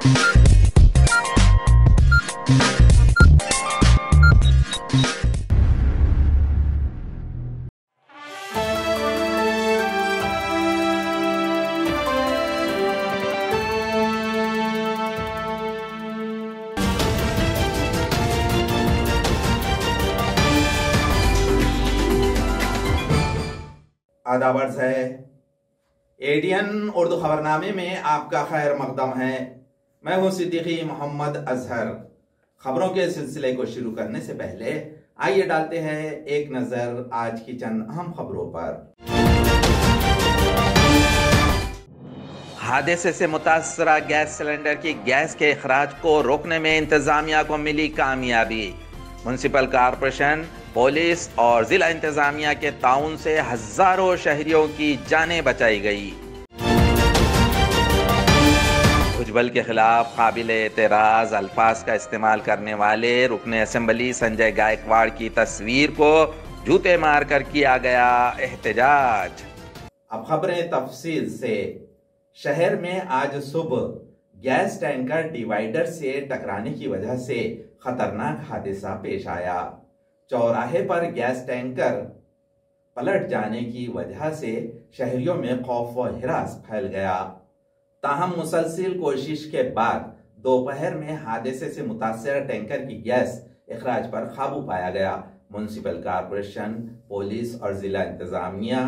आदाब अर्ज़ है। एडीएन उर्दू खबरनामे में आपका खैर मकदम है। मैं हूं सिद्दीकी मोहम्मद अजहर। खबरों के सिलसिले को शुरू करने से पहले आइए डालते हैं एक नजर आज की चंद अहम खबरों पर। हादसे से मुतासरा गैस सिलेंडर की गैस के इखराज को रोकने में इंतजामिया को मिली कामयाबी। म्युनिसिपल कॉरपोरेशन, पुलिस और जिला इंतजामिया के ताउन से हजारों शहरियों की जानें बचाई गई। भुजबल के खिलाफ काबिल एतराज अल्फाज का इस्तेमाल करने वाले रुकने असेंबली संजय गायकवाड़ की तस्वीर को जूते मारकर किया गया एहतजाज। अब खबरें तफसील से। शहर में आज सुबह गैस टैंकर डिवाइडर से टकराने की वजह से खतरनाक हादसा पेश आया। चौराहे पर गैस टैंकर पलट जाने की वजह से शहरियों में खौफ व हिरास फैल गया। ताहम मुसलसिल कोशिश के बाद दोपहर में हादसे से मुतासर टैंकर की गैस इखराज पर काबू पाया गया। म्युनिसिपल कॉरपोरेशन, पुलिस और जिला इंतजामिया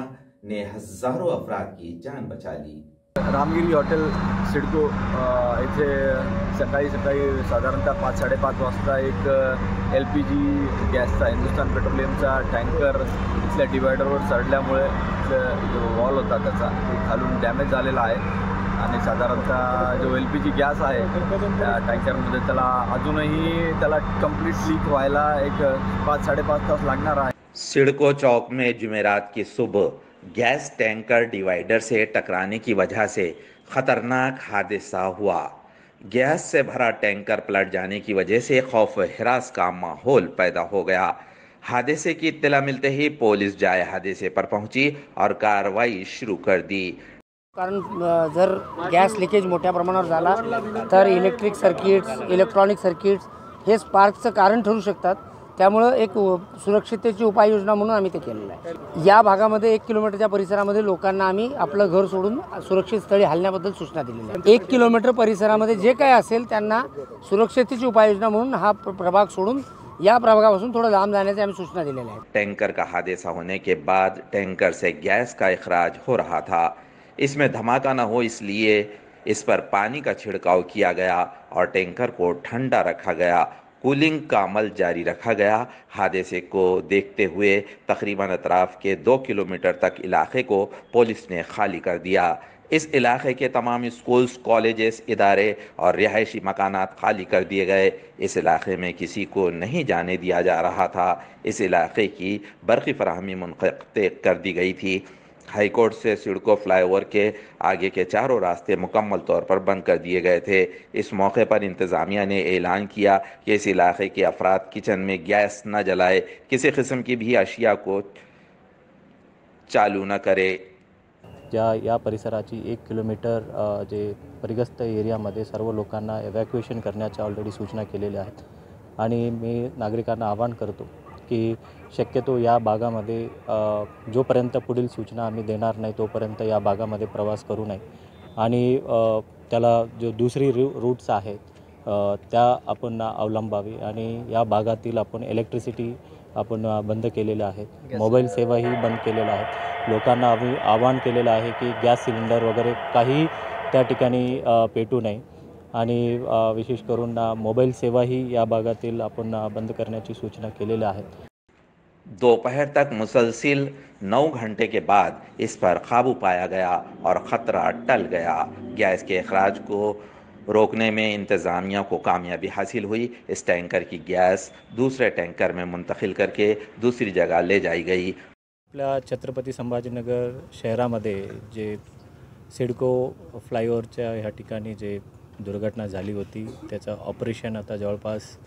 ने हजारों अफराद की जान बचा ली। रामगिरी हॉटेल सिडको इथे सकाळी साधारणतः 5-5:30 वाजता एक LPG गॅसचा हिंदुस्तान पेट्रोलियमचा टँकर इथल्या डिवायडरवर चढल्यामुळे जो वॉल होता त्याचा खालून डॅमेज झालेला आहे आणि साधारणतः जो LPG गॅस आहे त्या टँकरमध्ये त्याला अजूनही कंप्लीट लीक व्हायला एक 5-5:30 तास लागणार आहे। सिडको चौक में जुमेरात की सुबह गैस टैंकर डिवाइडर से टकराने की वजह से खतरनाक हादसा हुआ। गैस से भरा टैंकर पलट जाने की वजह से खौफ हिरास का माहौल पैदा हो गया। हादसे की इत्तला मिलते ही पुलिस जाए हादसे पर पहुंची और कार्रवाई शुरू कर दी। कारण जर गॅस लिकेज मोठ्या प्रमाणावर झाला तर इलेक्ट्रिक सर्किट्स, इलेक्ट्रॉनिक सर्किट्स हे स्पार्कचं कारण ठरू शकतात। त्यामुळे एक सुरक्षिततेची उपाययोजना म्हणून आम्ही ते केलेलं आहे। या भागामध्ये 1 किलोमीटरच्या परिसरामध्ये लोकांना आम्ही आपलं घर सोडून सुरक्षित स्थळी हलण्याबद्दल सूचना दिलेल्या आहेत। 1 किलोमीटर परिसरामध्ये जे काही असेल त्यांना सुरक्षिततेची उपाययोजना म्हणून हा प्रभाग सोडून या प्रभागापासून थोड़ा लांब जाने हमें सूचना दिलेल्या है। टैंकर का हादसा होने के बाद टैंकर से गैस का इखराज हो रहा था। इसमें धमाका न हो इसलिए इस पर पानी का छिड़काव किया गया और टैंकर को ठंडा रखा गया। कूलिंग का अमल जारी रखा गया। हादसे को देखते हुए तकरीबन अतराफ के 2 किलोमीटर तक इलाके को पुलिस ने खाली कर दिया। इस इलाके के तमाम स्कूल्स, कॉलेजेस, इदारे और रिहायशी मकानात खाली कर दिए गए। इस इलाके में किसी को नहीं जाने दिया जा रहा था। इस इलाके की बर्क़ी फराहमी मुनक़्ति कर दी गई थी। हाई कोर्ट से सिडको फ्लाईओवर के आगे के चारों रास्ते मुकम्मल तौर पर बंद कर दिए गए थे। इस मौके पर इंतज़ामिया ने ऐलान किया कि इस इलाके के अफराद किचन में गैस न जलाए, किसी किस्म की भी अशिया को चालू न करे। या परिसराची 1 किलोमीटर जे परिग्रस्त एरियामध्ये सर्व लोकांना एव्हॅक्युएशन करण्याच्या ऑलरेडी सूचना केलेल्या आहेत आणि मी नागरिकांना आवाहन करतो की शक्यतो या भागामध्ये जोपर्यंत पुढील सूचना आम्ही देणार नाही तोपर्यंत या भागामध्ये प्रवास करू नये आणि त्याला जो दुसरी रूट्स आहेत त्या आपण अवलंबावी आणि या भागातील आपण इलेक्ट्रिसिटी आपण बंद केलेल्या आहेत, मोबाईल सेवाही बंद केलेल्या आहेत। लोकांना आम्ही आवाहन केलेलं आहे की गॅस सिलेंडर वगैरे काही त्या ठिकाणी पेटू नये आणि विशेष करून मोबाईल सेवाही या भागातील आपण बंद करण्याची सूचना केलेल्या आहेत। दोपहर तक मुसलसिल 9 घंटे के बाद इस पर काबू पाया गया और ख़तरा टल गया। गैस के अखराज को रोकने में इंतज़ामिया को कामयाबी हासिल हुई। इस टैंकर की गैस दूसरे टैंकर में मुंतकिल करके दूसरी जगह ले जाई गई। आपल्या छत्रपती संभाजीनगर शहरामध्ये जे सिडको फ्लायओव्हरच्या ह्या ठिकाणी जे दुर्घटना झाली होती त्याचं ऑपरेशन आता जवळपास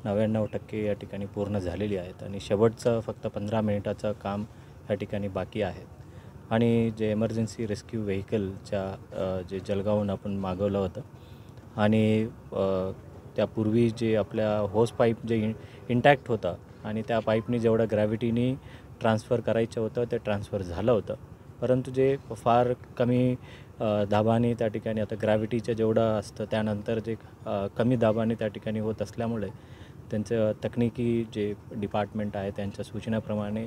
99% या ठिकाणी पूर्ण झालेली आहेत आणि शेवटचं फक्त 15 मिनिटाचं काम या ठिकाणी बाकी आहे आणि जे इमर्जन्सी रेस्क्यू व्हेकलच्या जे जळगावहून आपण मागवलं होतं आणि त्यापूर्वी जे आपल्या होस पाईप जे इंटॅक्ट होता आणि त्या पाईपनी जेवढं ग्रॅव्हिटीनी ट्रान्सफ़र करायचं होतं ते ट्रान्सफ़र झालं होतं, परंतु जे फार कमी दाबाने त्या ठिकाणी आता ग्रॅव्हिटीचं जेवढं असतं त्यानंतर जे कमी दाबाने त्या ठिकाणी होत असल्यामुळे त्यांचं तकनिकी जे डिपार्टमेंट आहे त्यांच्या सूचनेप्रमाणे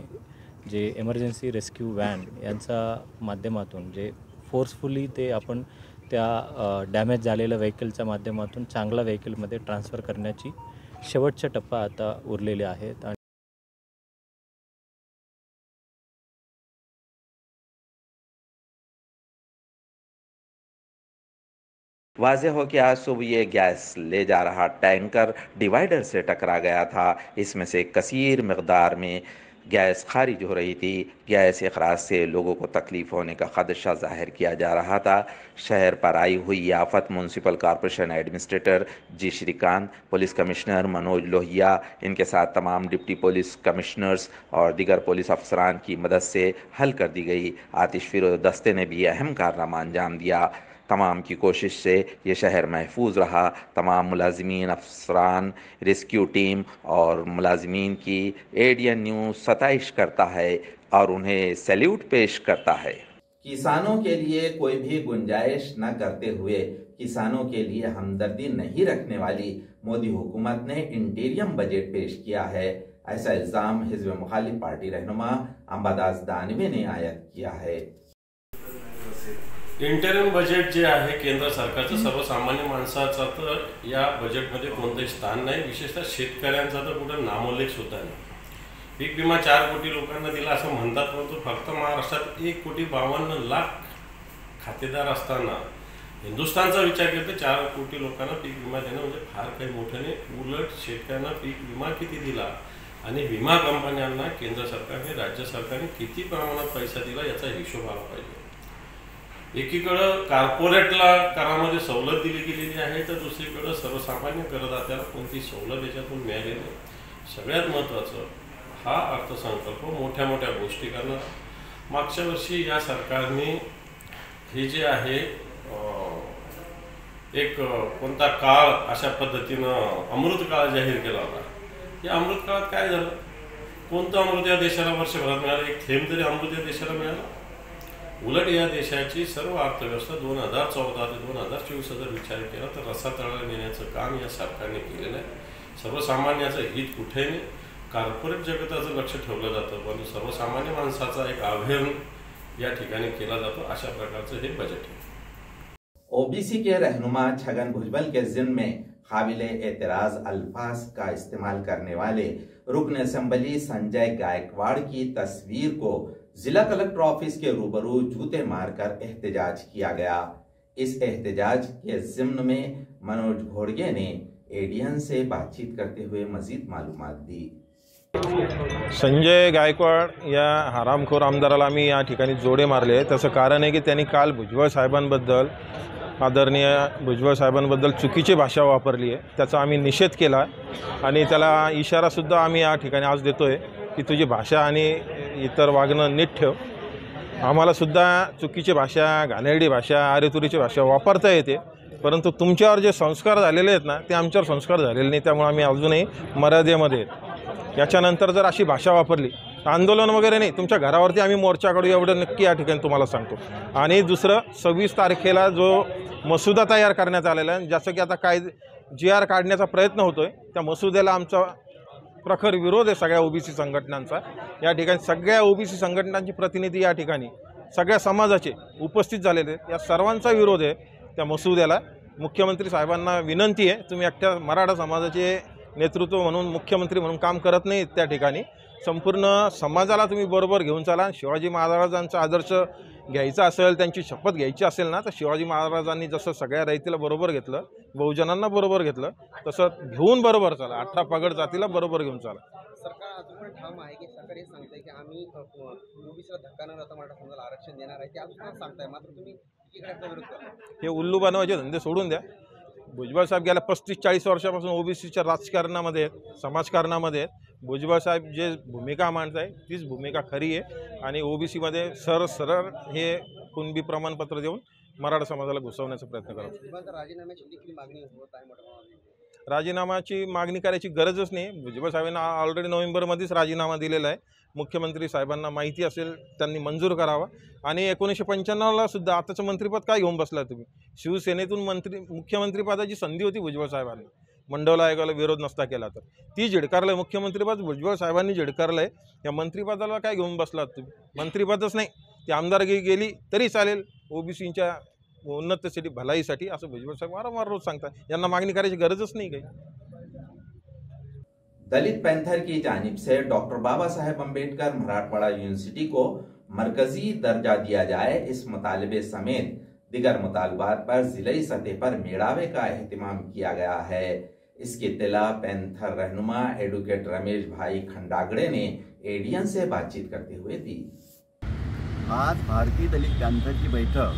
जे इमर्जन्सी रेस्क्यू व्हॅन यांच्या माध्यमातून जे फोर्सफुली ते आपण त्या डॅमेज झालेल्या व्हेकलच्या माध्यमातून चांगल्या व्हेकलमध्ये ट्रान्सफ़र करण्याची शेवटचा टप्पा आता उरलेले आहेत। वाज़ेह हो कि आज सुबह ये गैस ले जा रहा टैंकर डिवाइडर से टकरा गया था। इसमें से कसीर मकदार में गैस खारिज हो रही थी। गैस अखराज से लोगों को तकलीफ़ होने का ख़दशा ज़ाहिर किया जा रहा था। शहर पर आई हुई आफत म्यूनसिपल कॉरपोरेशन एडमिनिस्ट्रेटर जी श्रीकांत, पुलिस कमिश्नर मनोज लोहिया, इनके साथ तमाम डिप्टी पुलिस कमिश्नर्स और दीगर पुलिस अफसरान की मदद से हल कर दी गई। आतिश फिरोज़ दस्ते ने भी अहम कारनामा अंजाम दिया। तमाम की कोशिश से ये शहर महफूज रहा। तमाम मुलाजिमीन, अफसरान, रेस्क्यू टीम और मुलाजिमीन की एडियन न्यूज़ सताइश करता है और उन्हें सैल्यूट पेश करता है। किसानों के लिए कोई भी गुंजाइश न करते हुए, किसानों के लिए हमदर्दी नहीं रखने वाली मोदी हुकूमत ने इंटीरियम बजट पेश किया है, ऐसा इल्ज़ाम हिज़्ब मुखालिफ पार्टी रहनुमा अंबादास दानवे ने आयद किया है। इंटरिम बजेट जे आहे केंद्र सरकारचं, सर्वसामान्य माणसाचा तर या बजेटमध्ये कोणतंही स्थान नाही, विशेषतः शेतकऱ्यांचा तर कुठं नामोल्लेख सुद्धा नाही। पीक विमा 4 कोटी लोकांना दिला असं म्हणतात, परंतु फक्त महाराष्ट्रात 1,52,00,000 खातेदार असताना हिंदुस्थानचा विचार केला तर 4 कोटी लोकांना पीक विमा देणं म्हणजे फार काही मोठं नाही। उलट शेतकऱ्यांना पीक विमा किती दिला आणि विमा कंपन्यांना केंद्र सरकारने, राज्य सरकारने किती प्रमाणात पैसा दिला याचा हिशोब आला पाहिजे। एकीकडं कॉर्पोरेटला करामध्ये सवलत दिली गेलेली आहे, तर दुसरीकडं सर्वसामान्य करदात्याला कोणती सवलत याच्यातून मिळाली नाही। सगळ्यात महत्त्वाचं हा अर्थसंकल्प मोठ्या मोठ्या गोष्टी करणार। मागच्या वर्षी या सरकारने हे जे आहे एक कोणता काळ अशा पद्धतीनं अमृत काळ जाहीर केला होता। या अमृत काळात काय झालं? कोणतं अमृत या देशाला वर्षभरात मिळालं? एक थेंब तरी अमृत या देशाला मिळालं? उलट या देशाची सर्व अर्थव्यवस्था 2014 ते 2024 जर विचार केला तर रसातळाला नेण्याचं काम या सरकारने केलेलं आहे। सर्वसामान्याचं हित कुठे नाही, कॉर्पोरेट जगताचं लक्ष ठेवलं जातं, परंतु सर्वसामान्य माणसाचा एक अवहेलना या ठिकाणी केला जातो। अशा प्रकारचं हे बजेट आहे। ओबीसी के रहनुमा छगन भुजबल के ज़िम्मे में काबिले एतराज़ अल्फाज का इस्तेमाल करने वाले रुकन असेंबली संजय गायकवाड़ की तस्वीर को जिला कलेक्टर ऑफिस के रूबरू जूते मारकर एहतजाज किया गया। इस एहतजाज के ज़िम्न में मनोज घोड़गे ने एडियन से बातचीत करते हुए मजीद मालूमात दी। संजय गायकवाड या हरामखोर आमदाराला आम्ही या ठिकाणी जोडे मारले। त्याचं कारण आहे की त्यांनी काल भुजबळ साहेबांबद्दल, आदरणीय भुजबळ साहेबांबद्दल चुकीची भाषा वापरली आहे। त्याचा आम्ही निषेध केला आणि त्याला इशारासुद्धा आम्ही या ठिकाणी आज देतोय की तुझी भाषा आणि इतर वागणं नीट ठेव। आम्हालासुद्धा चुकीची भाषा, घाणेरडी भाषा, आरेतुरीची भाषा वापरता येते, परंतु तुमच्यावर जे संस्कार झालेले आहेत ना ते आमच्यावर संस्कार झालेले नाही, त्यामुळे आम्ही अजूनही मर्यादेमध्ये आहेत। याच्यानंतर जर अशी भाषा वापरली आंदोलन वगैरे नाही, तुमच्या घरावरती आम्ही मोर्चा काढू एवढं नक्की या ठिकाणी तुम्हाला सांगतो। आणि दुसरं 26 तारखेला जो मसुदा तयार करण्यात आलेला आहे, जसं की आता काय GR काढण्याचा प्रयत्न होतोय, त्या मसुद्याला आमचा प्रखर विरोध आहे सगळ्या ओबीसी संघटनांचा। या ठिकाणी सगळ्या ओबीसी संघटनांचे प्रतिनिधी या ठिकाणी सगळ्या समाजाचे उपस्थित झालेले आहेत। या सर्वांचा विरोध आहे त्या मसुद्याला। मुख्यमंत्री साहेबांना विनंती आहे, तुम्ही एकट्या मराठा समाजाचे नेतृत्व म्हणून, मुख्यमंत्री म्हणून काम करत नाही, त्या ठिकाणी संपूर्ण समाजाला तुम्ही बरोबर घेऊन चाला। शिवाजी महाराजांचा आदर्श घ्यायचा असेल, त्यांची शपथ घ्यायची असेल ना, तर शिवाजी महाराजांनी जसं सगळ्या रयतेला बरोबर घेतलं, बहुजनांना बरोबर घेतलं, तसं घेऊन बरोबर चाला। 18 पगड जातीला बरोबर घेऊन चाला। सरकार अजून पण ठाम आहे की सरकार हे सांगतंय की आम्ही ओबीसीला धक्का न देता मराठा समाजाला आरक्षण देणार आहे, ते अजून सांगताय, मात्र तुम्ही एकीकडे विरोध करता। हे उल्लू बनवायचे धंदे सोडून द्या। भुजबळ साहेब गेल्या 35-40 वर्षापासून ओबीसीच्या राजकारणामध्ये, समाजकारणामध्ये भुजबळ साहेब जे भूमिका मांडत आहे तीच भूमिका खरी आहे। आणि ओबीसीमध्ये सरळ हे कुणबी प्रमाणपत्र देऊन मराठा समाजाला घुसवण्याचा प्रयत्न करत भुजबळांचा राजीनाम्याची देखील मागणी होत आहे मोठ्या प्रमाणात. राजीनामाची मागणी करायची गरजच नाही. भुजबळ साहेबांना ऑलरेडी नोव्हेंबरमध्येच राजीनामा दिलेला आहे. मुख्यमंत्री साहेबांना माहिती असेल, त्यांनी मंजूर करावा. आणि 1995ला सुद्धा आताचं मंत्रिपद काय घेऊन बसला तुम्ही? शिवसेनेतून मुख्यमंत्रीपदाची संधी होती भुजबळ साहेबांना, मंडल आयोगाला विरोध नसता केला तर. ती झिडकारलं मुख्यमंत्रीपद भुजबळ साहेबांनी झिडकारलंय. या मंत्रिपदाला काय घेऊन बसलात तुम्ही? मंत्रिपदच नाही, ती आमदारकी गेली तरी चालेल, ओबीसींच्या उन्नतीसाठी भलाईसाठी, असं भुजबळ साहेब वारंवार रोज सांगतात. यांना मागणी करायची गरजच नहीं काही. दलित पैंथर की जानिब से डॉक्टर बाबा साहेब अम्बेडकर मराठवाड़ा यूनिवर्सिटी को मरकजी दर्जा दिया जाए, इस मुतालबे समेत दिगर मुतालबात पर जिले सतह पर मेड़ावे का एहतमाम किया गया है। इसकी इत्तला पैंथर रहनुमा एडवोकेट रमेश भाई खंडागड़े ने एडीएन से बातचीत करते हुए दी। आज भारतीय दलित पैंथरची बैठक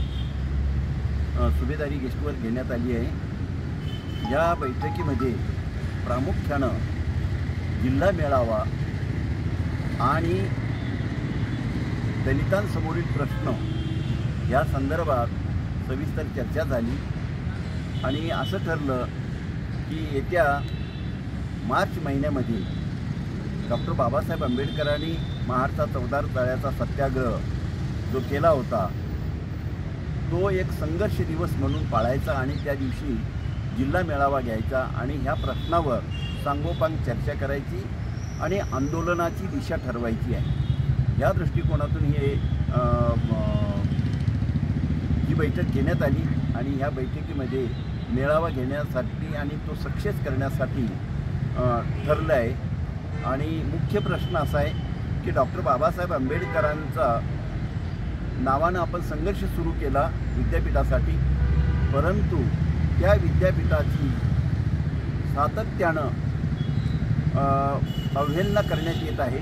सुभेदारी गेस्टवर घेण्यात आली आहे। या बैठकीमध्ये प्रामुख्यानं जिल्हा मेळावा आणि दलितांसमोरील प्रश्न या संदर्भात सविस्तर चर्चा झाली आणि असं ठरलं की येत्या मार्च महिन्यामध्ये डॉक्टर बाबासाहेब आंबेडकरांनी महाडचा चौदार तळ्याचा सत्याग्रह जो केला होता तो एक संघर्ष दिवस म्हणून पाळायचा आणि त्या दिवशी जिल्हा मेळावा घ्यायचा आणि ह्या प्रश्नावर सांगोपांग चर्चा करायची आणि आंदोलनाची दिशा ठरवायची आहे। या दृष्टिकोनातून ही बैठक घेण्यात आली आणि ह्या बैठकीमध्ये मेळावा घेण्यासाठी आणि तो सक्सेस करण्यासाठी ठरलं आहे। आणि मुख्य प्रश्न असा आहे की डॉक्टर बाबासाहेब आंबेडकरांचा नावानं आपण संघर्ष सुरू केला विद्यापीठासाठी, परंतु त्या विद्यापीठाची सातत्यानं अवहेलना करण्यात येत आहे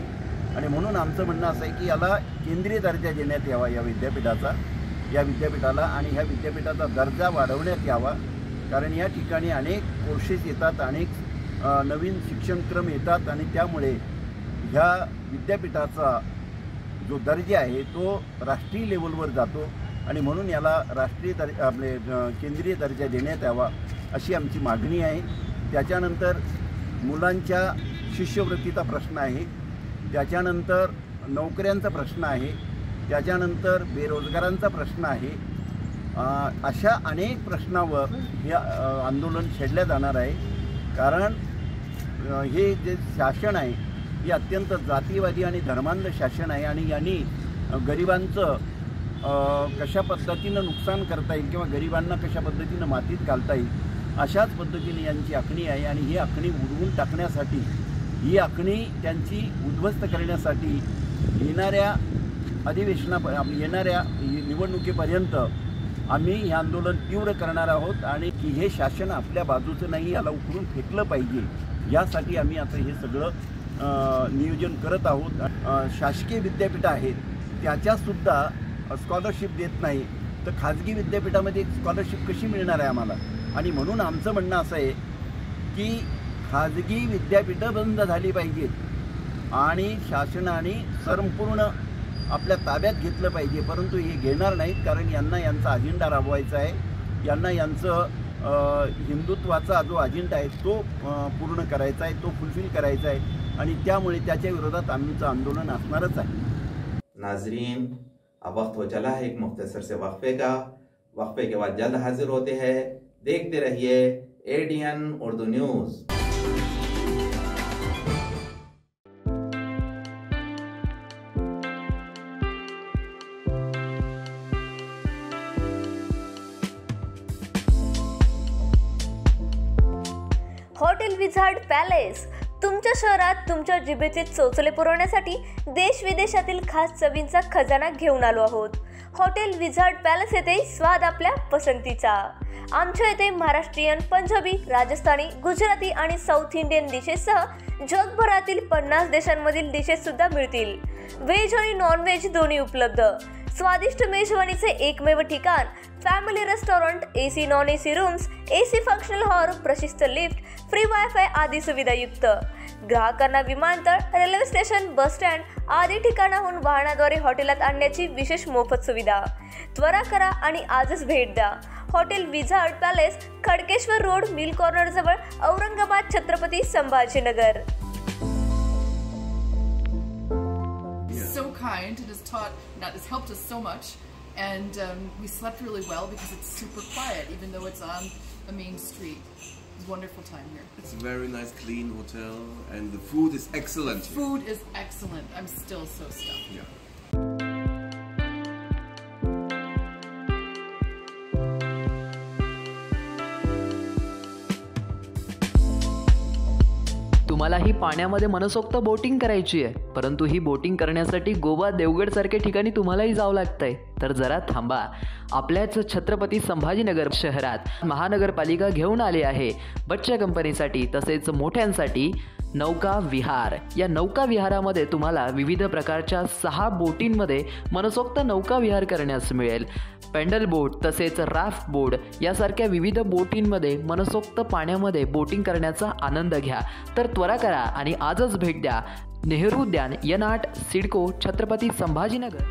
आणि म्हणून आमचं म्हणणं असं आहे की याला केंद्रीय दर्जा देण्यात यावा या विद्यापीठाला आणि ह्या विद्यापीठाचा दर्जा वाढवण्यात यावा। कारण या ठिकाणी अनेक कोर्सेस येतात, अनेक नवीन शिक्षणक्रम येतात आणि त्यामुळे ह्या विद्यापीठाचा जो दर्जा आहे तो राष्ट्रीय लेवलवर जातो आणि म्हणून याला केंद्रीय दर्जा देण्यात यावा अशी आमची मागणी आहे। त्याच्यानंतर मुलांच्या शिष्यवृत्तीचा प्रश्न आहे, त्याच्यानंतर नोकऱ्यांचा प्रश्न आहे, त्याच्यानंतर बेरोजगारांचा प्रश्न आहे। अशा अनेक प्रश्नावर हे आंदोलन छेडल्या जाणार आहे। कारण हे जे शासन आहे हे अत्यंत जातीवादी आणि धर्मांध शासन आहे आणि यांनी गरिबांचं कशा पद्धतीनं नुकसान करता येईल किंवा गरिबांना कशा पद्धतीनं मातीत घालता येईल अशाच पद्धतीने यांची आखणी आहे आणि ही आखणी उडवून टाकण्यासाठी, ही आखणी त्यांची उद्ध्वस्त करण्यासाठी येणाऱ्या निवडणुकीपर्यंत आम्ही हे आंदोलन तीव्र करणार आहोत आणि की हे शासन आपल्या बाजूचं नाही, याला उकरून फेकलं पाहिजे, यासाठी आम्ही आता हे सगळं नियोजन करत आहोत। शासकीय विद्यापीठं आहेत त्याच्यासुद्धा स्कॉलरशिप देत नाही, तर खाजगी विद्यापीठामध्ये स्कॉलरशिप कशी मिळणार आहे आम्हाला? आणि म्हणून आमचं म्हणणं असं आहे की खाजगी विद्यापीठं बंद झाली पाहिजेत आणि शासनाने संपूर्ण आपल्या ताब्यात घेतलं पाहिजे, परंतु हे घेणार नाहीत। कारण यांना यांचा अजेंडा राबवायचा आहे, यांना यांचं हिंदुत्वाचा जो अजेंडा आहे तो पूर्ण करायचा आहे, तो फुलफिल करायचा आहे आणि त्यामुळे त्याच्या विरोधात आमचं आंदोलन असणारच आहे। नाजरीन, अब वक्त हो चला है एक मुख्तसर से वक्फे का। वक्फे के बाद जल्द हाजिर होते हैं, देखते रहिए ADN Urdu news. Hotel wizard palace तुमच्या शहरात तुमच्या जिभेचे चोचले पुरवण्यासाठी देश विदेशातील खास चवींचा खजाना घेऊन आलो आहोत। हॉटेल विझार्ड पॅलेस येथे स्वाद आपल्या पसंतीचा। आमच्या येथे महाराष्ट्रीयन, पंजाबी, राजस्थानी, गुजराती आणि साऊथ इंडियन डिशेससह जगभरातील 50 देशांमधील डिशेस सुद्धा मिळतील। व्हेज आणि नॉन व्हेज दोन्ही उपलब्ध। स्वादिष्ट मेजवानीचे एकमेव ठिकाण, family restaurant, AC non AC rooms, AC functional hall, प्रशस्त लिफ्ट, फ्री वायफाय आदी सुविधायुक्त। ग्राहकांना विमानतळ, रेल्वे स्टेशन, बस स्टँड आदी ठिकाणाहून वाहनाद्वारे हॉटेलात आणण्याची विशेष मोफत सुविधा. त्वरा करा आणि आजच भेट द्या. Hotel wizard palace, Khadkeshwar road, mill corner जवळ, Aurangabad, Chhatrapati Sambhajinagar. So kind and has helped us so much, and we slept really well because it's super quiet even though it's on the main street. It's a wonderful time here. It's a very nice, clean hotel, and the food is excellent here. Food is excellent. I'm still so stuffed. Yeah. तुम्हाला ही पाण्यामध्ये मनसोक्त boating करायची आहे, परंतु ही boating करण्यासाठी गोवा, देवगड सारख्या ठिकाणी तुम्हालाही जावं लागतंय. तर जरा थांबा. आपल्याच छत्रपती संभाजीनगर शहरात महानगरपालिका घेऊन आली आहे बच्चा कंपनीसाठी तसेच मोठ्यांसाठी नौका विहार. या नौका विहारामध्ये तुम्हाला विविध प्रकारच्या 6 बोटींमध्ये मनसोक्त नौका विहार करण्यास मिळेल. पेंडल बोट तसेच राफ्ट बोट यासारख्या विविध बोटींमध्ये मनसोक्त पाण्यामध्ये बोटिंग करण्याचा आनंद घ्या. तर त्वरा करा आणि आजच भेट द्या. नेहरू उद्यान, N8, सिडको, छत्रपती संभाजीनगर.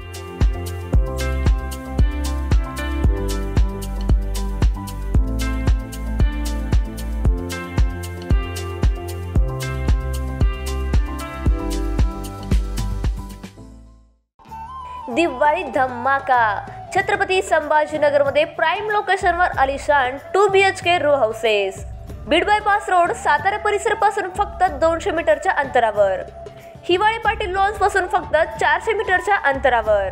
दिवाळी धमाका. छत्रपती संभाजीनगरमध्ये प्राईम लोकेशनवर आलिशान 2 BHK row houses. Beed bypass road, Satara परिसर पासून फक्त 200 मीटरच्या अंतरावर. हिवाळी पाटील लॉन्स पासून फक्त 400 मीटरच्या अंतरावर.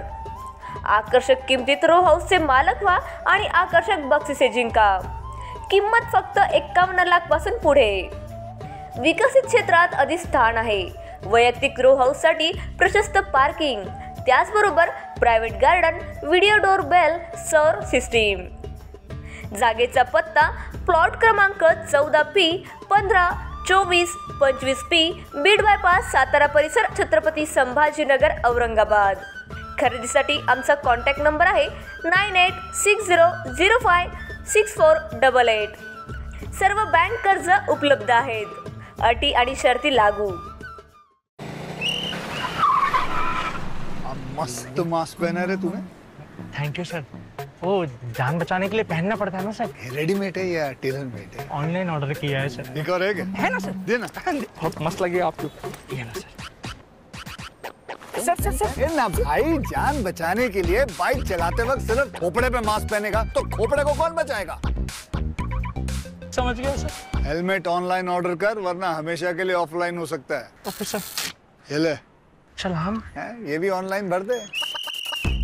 आकर्षक किमतीत रो हाऊसचे मालक व्हा आणि आकर्षक बक्षिसे जिंका. किंमत फक्त 51 लाख पासून पुढे. विकसित क्षेत्रात अधिष्ठान आहे. वैयक्तिक रो हाऊससाठी प्रशस्त पार्किंग, त्याचबरोबर private garden, video door bell, सौर सिस्टीम. जागेचा पत्ता प्लॉट क्रमांक 14P 152425P, Beed bypass, Satara परिसर, छत्रपती संभाजीनगर, औरंगाबाद. खरेदीसाठी आमचा कॉन्टॅक्ट नंबर आहे 9860056488. सर्व बँक कर्ज उपलब्ध आहेत. अटी आणि शर्ती लागू. मस्त मास्क पहना रहे तुम्हें. Thank you sir. वो जान बचाने के लिए पहनना पड़ता है ना सर. रेडीमेड है या टेलर मेड है? ऑनलाइन ऑर्डर किया है सर. एक और है ना सर. देना. बहुत मस्त लगे आपको. ये ना सर. सर ना भाई, जान बचाने के लिए बाइक चलाते वक्त सिर्फ खोपड़े पे मास्क पहनेगा तो खोपड़े को कौन बचाएगा? समझ गया सर. हेलमेट ऑनलाइन ऑर्डर कर, वरना हमेशा के लिए ऑफलाइन हो सकता है. Okay sir. ये ले. चल हम ये भी ऑनलाइन भर दे.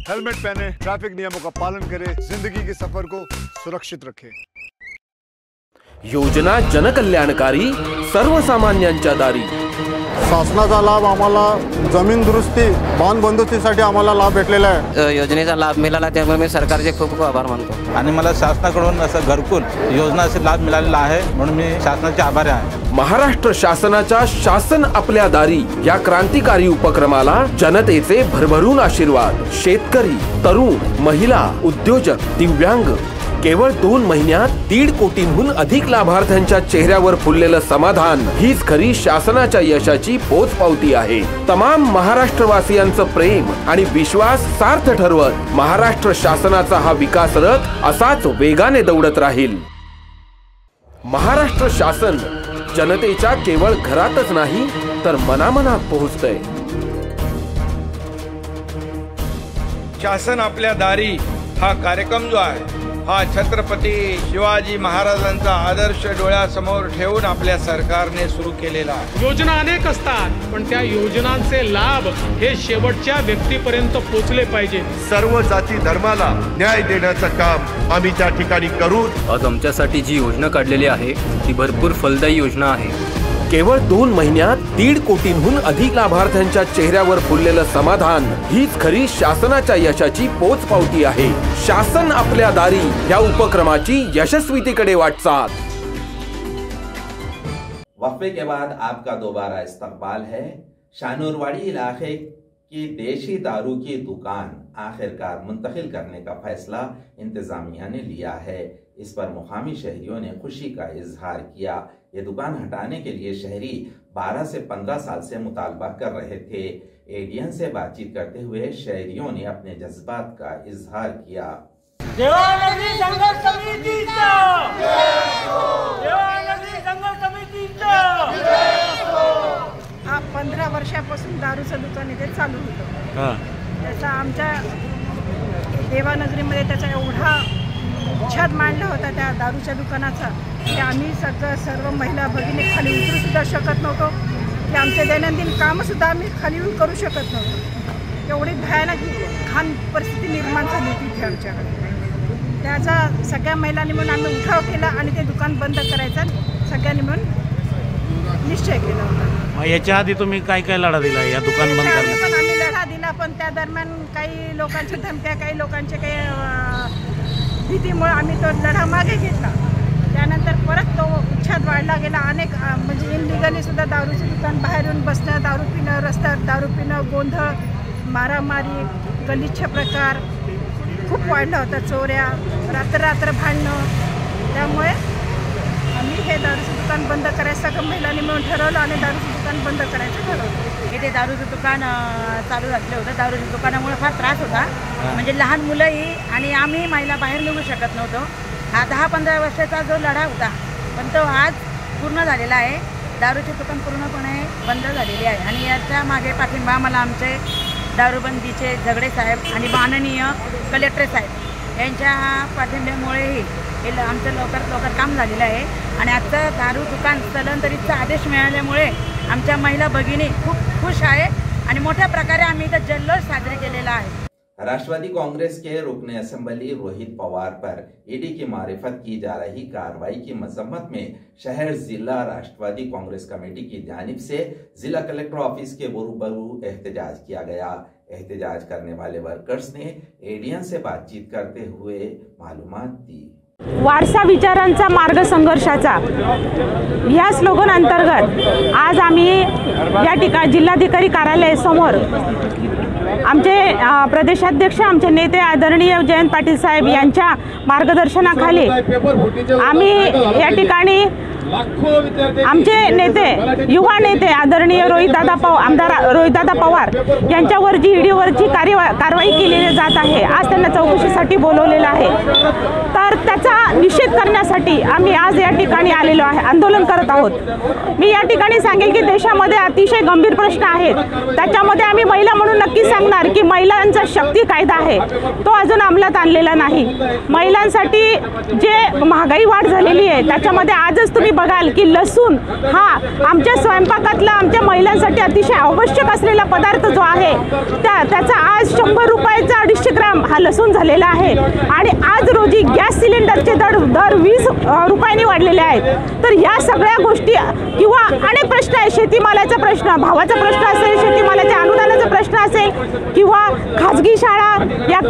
हेलमेट पहने, ट्रैफिक नियमों का पालन करे, जिंदगी के सफर को सुरक्षित रखे. योजना जनकल्याणकारी, सर्वसामान्यांच्या दारी. शासनाचा लाभ आम्हाला जमीन दुरुस्ती, बांध बंदोबस्तीसाठी आम्हाला लाभ भेटलेला आहे. योजनेचा लाभ मिळाला त्यामुळे मी सरकारचे खूप खूप आभार मानतो. आणि मला शासनाकडून असं घरकुल योजनाचा लाभ मिळालेला आहे म्हणून मी शासनाचे आभारी आहे. महाराष्ट्र शासनाच्या शासन आपल्या दारी या क्रांतिकारी उपक्रमाला जनतेचे भरभरून आशीर्वाद. शेतकरी, तरुण, महिला, उद्योजक, दिव्यांग, केवळ 2 महिन्यात 1.5 कोटींहून अधिक लाभार्थ्यांच्या चेहऱ्यावर फुललेलं समाधान हीच खरी शासनाच्या यशाची पोचपावती आहे. तमाम महाराष्ट्रवासियांचं प्रेम आणि विश्वास सार्थ ठरवत महाराष्ट्र शासनाचा हा विकास रथ असाच वेगाने दौडत राहील. महाराष्ट्र शासन जनतेच्या केवळ घरातच नाही तर मनामनात पोहोचतंय. शासन आपल्या दारी हा कार्यक्रम जो आहे हा छत्रपती शिवाजी महाराजांचा आदर्श डोळ्यासमोर ठेवून आपल्या सरकारने सुरू केलेला आहे. योजना अनेक असतात पण त्या योजनांचे लाभ हे शेवटच्या व्यक्तीपर्यंत पोहोचले पाहिजे. सर्व जाती धर्माला न्याय देण्याचं काम आम्ही त्या ठिकाणी करू. आज आमच्यासाठी जी योजना काढलेली आहे ती भरपूर फलदायी योजना आहे. केवळ 2 महिन्यात 1.5 कोटींहून अधिक लाभार्थ्यांच्या चेहऱ्यावर फुललेलं समाधान हीच खरी शासनाच्या यशाची पोचपावती आहे. शासन आपल्या दारी या उपक्रमाची यशस्वीतेकडे वाटचाल. वक्फे के बाद आपका दोबारा इस्तकबाल है. शानूरवाड़ी इलाके की देशी दारू की दुकान आखिरकार मुंतकिल करने का फैसला इंतजामिया ने लिया है. इस पर मुकामी शहरियों ने खुशी का इजहार किया। ये दुकान हटाने के लिए शहरी 12 से 15 साल से मुतालबा कर रहे थे। एडीएन से बातचीत करते हुए शहरियों ने अपने जज्बात का इजहार किया। देवानगरी संघर्ष समितीचा देवानगरी संघर्ष समितीचा 15 वर्षापासून दारूचं दुकान इथे चालू होतं। त्याचा आमच्या देवानगरीमध्ये त्याचा एवढा छत मांडला होता त्या दारूच्या दुकानाचा की आम्ही सर्व महिला भगिनी खाली उतरू सुद्धा शकत नव्हतो, की आमचे दैनंदिन कामंसुद्धा आम्ही खाली येऊन करू शकत नव्हतो। एवढी भयानक घाण परिस्थिती निर्माण झाली होती इथे आमच्याकडे। त्याचा सगळ्या महिलांनी म्हणून आम्ही उठाव केला आणि ते दुकान बंद करायचा सगळ्यांनी म्हणून निश्चय केला होता। याच्या आधी तुम्ही काय काय लढा दिला या दुकान बंद करण्यासाठी? पण आम्ही लढा दिला, पण त्या दरम्यान काही लोकांच्या धमक्या, काही लोकांचे काही भीतीमुळे आम्ही तो लढा मागे घेतला। त्यानंतर परत तो छत वाढला गेला। अनेक म्हणजे इनलिगली सुद्धा दारूचे दुकान बाहेर येऊन बसणं, दारू पिणं, रस्त्यावर दारू पिणं, गोंधळ, मारामारी, गलिच्छ प्रकार खूप वाढला होता। चोऱ्या, रात्र भांडणं। त्यामुळे आम्ही हे दारूचं दुकान बंद करायचं सगळं महिलांनी मिळून ठरवलं आणि दारूचं दुकान बंद करायचं ठरवलं। इथे दारूचं दुकान चालू झालं होतं। दारूच्या दुकानामुळे फार त्रास होता, म्हणजे लहान मुलंही आणि आम्ही महिला बाहेर निघू शकत नव्हतो। हा 10-15 वर्षाचा जो लढा होता पण तो आज पूर्ण झालेला आहे। दारूचे दुकान पूर्णपणे बंद झालेली आहे आणि याच्या मागे पाठिंबा मला आमचे दारूबंदीचे झगडे साहेब आणि माननीय कलेक्टर साहेब यांच्या पाठिंब्यामुळेही हे आमचं लवकर काम झालेलं आहे। आणि आजचं दारू दुकान स्थलांतरितचा आदेश मिळाल्यामुळे आमच्या महिला भगिनी खूप खुश आहे आणि मोठ्या प्रकारे आम्ही इथं जल्लोष साजरे केलेला आहे। राष्ट्रवादी कांग्रेस के रुकने असेंबली रोहित पवार पर ईडी की मारिफत की जा रही कार्रवाई की मजम्मत में शहर जिला राष्ट्रवादी कांग्रेस कमेटी की जानिब से जिला कलेक्टर ऑफिस के रूबरू एहतजाज किया गया। एहतजाज करने वाले वर्कर्स ने एडीएन से बातचीत करते हुए मालूमात दी। वारसा विचारांचा मार्ग संघर्षाचा ह्या स्लोगन अंतर्गत आज आम्ही या ठिकाणी जिल्हाधिकारी कार्यालयासमोर आमचे प्रदेशाध्यक्ष आमचे नेते आदरणीय जयंत पाटील साहेब यांच्या मार्गदर्शनाखाली आम्ही या ठिकाणी आमचे नेते युवा नेते आदरणीय आमदार रोहितदादा पवार यांच्यावर जी ईडीवरची कारवाई केली जात आहे, आज त्यांना चौकशीसाठी बोलवलेलं आहे। तर त्याचा निषेध करण्यासाठी आम्ही आज या ठिकाणी आलेलो आहे, आंदोलन करत आहोत। मी या ठिकाणी सांगेल की देशामध्ये अतिशय गंभीर प्रश्न आहेत, त्याच्यामध्ये आम्ही महिला म्हणून नक्की सांगणार की महिलांचा शक्ती कायदा आहे तो अजून अंमलात आणलेला नाही। महिलांसाठी जे महागाई वाढ झालेली आहे त्याच्यामध्ये आजच तुम्ही बघाल की लसूण हा आमच्या स्वयंपाकातला आमच्या महिलांसाठी अतिशय आवश्यक असलेला पदार्थ जो आहे त्याचा आज 100 रुपयाचा 250 ग्राम हा लसूण झालेला आहे। आणि आज रोजी गॅस सिलेंडरचे दर 20 रुपयांनी वाढलेले आहेत। तर या सगळ्या गोष्टी किंवा अनेक प्रश्न आहेत, शेतीमालाचा प्रश्न, भावाचा प्रश्न असेल, शेतीमालाच्या अनुदानाचा प्रश्न असेल किंवा खाजगी शाळा या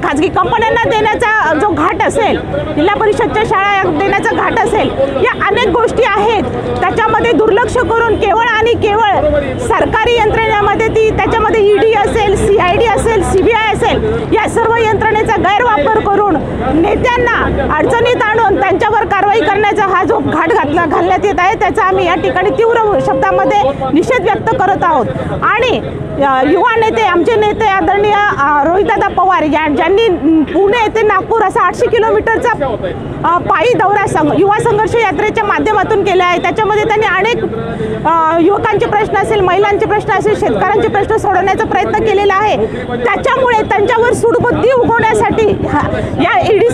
खाजगी कंपन्यांना देण्याचा जो घाट असेल, जिल्हा परिषदच्या शाळा देण्याचा घाट असेल, या अनेक गोष्टी आहेत। त्याच्यामध्ये दुर्लक्ष करून केवळ आणि केवळ सरकारी यंत्रणेमध्ये त्याच्यामध्ये ईडी असेल, CID असेल, CBI असेल, या सर्व यंत्रणेचा गैरवापर करून नेत्यांना अडचणीत आणून त्यांच्यावर कारवाई करण्याचा हा जो घाट घालण्यात येत आहे त्याचा आम्ही या ठिकाणी तीव्र शब्दामध्ये निषेध व्यक्त करत आहोत। आणि युवा नेते आमचे नेते आदरणीय रोहितदादा पवार ज्यांनी पुणे ते नागपूर असा 800 किलोमीटरचा पायी दौरा युवा संघर्ष यात्रेच्या माध्यमातून केला आहे। त्याच्यामध्ये त्यांनी अनेक युवकांचे प्रश्न असेल, महिलांचे प्रश्न असेल, शेतकऱ्यांचे प्रश्न सोडवण्याचा प्रयत्न केलेला आहे। त्याच्यामुळे त्यांच्यावर सूडबुद्धी उगवण्यासाठी या ईडी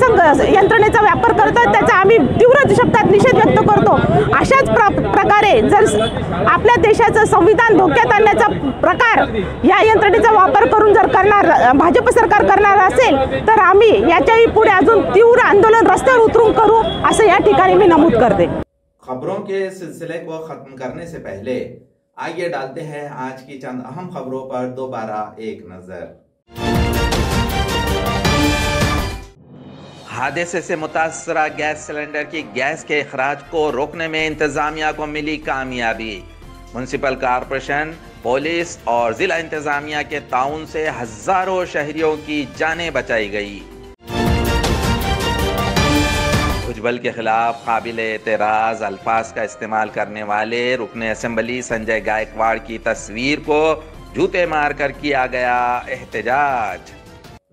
यंत्रणेचा वापर करतात, त्याचा आम्ही तीव्र शब्दात निषेध व्यक्त करतो। अशाच प्रकारे जर आपल्या देशाचं संविधान धोक्यात आणण्याचा प्रकार या यंत्रणेचा वापर करून जर भाजप सरकार करणार असेल तर आम्ही याच्याही पुढे अजून तीव्र आंदोलन रस्त्यावर उतरून करू असं या ठिकाणी मी नमूद करते। खबरों के सिलसिले को खत्म करने से पहले आइए डालते हैं आज की चंद अहम खबरों पर दोबारा एक नजर। हादसे से मुतासरा गैस सिलेंडर की गैस के अखराज को रोकने में इंतजामिया को मिली कामयाबी। म्युनिसिपल कॉरपोरेशन, पुलिस और जिला इंतजामिया के ताउन से हजारों शहरियों की जानें बचाई गई। भुजबल के खिलाफ काबिल एतराज़ अल्फाज का इस्तेमाल करने वाले रुकने असेंबली संजय गायकवाड़ की तस्वीर को जूते मारकर किया गया एहतजाज।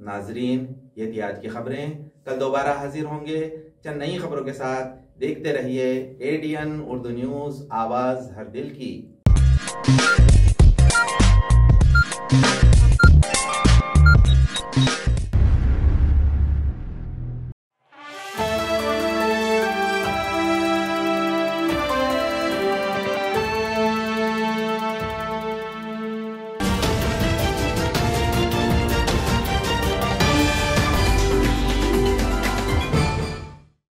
नाजरीन, ये थी आज की खबरें। कल दोबारा हाजिर होंगे चंद नई खबरों के साथ। देखते रहिए ADN उर्दू न्यूज़, आवाज़ हर दिल की।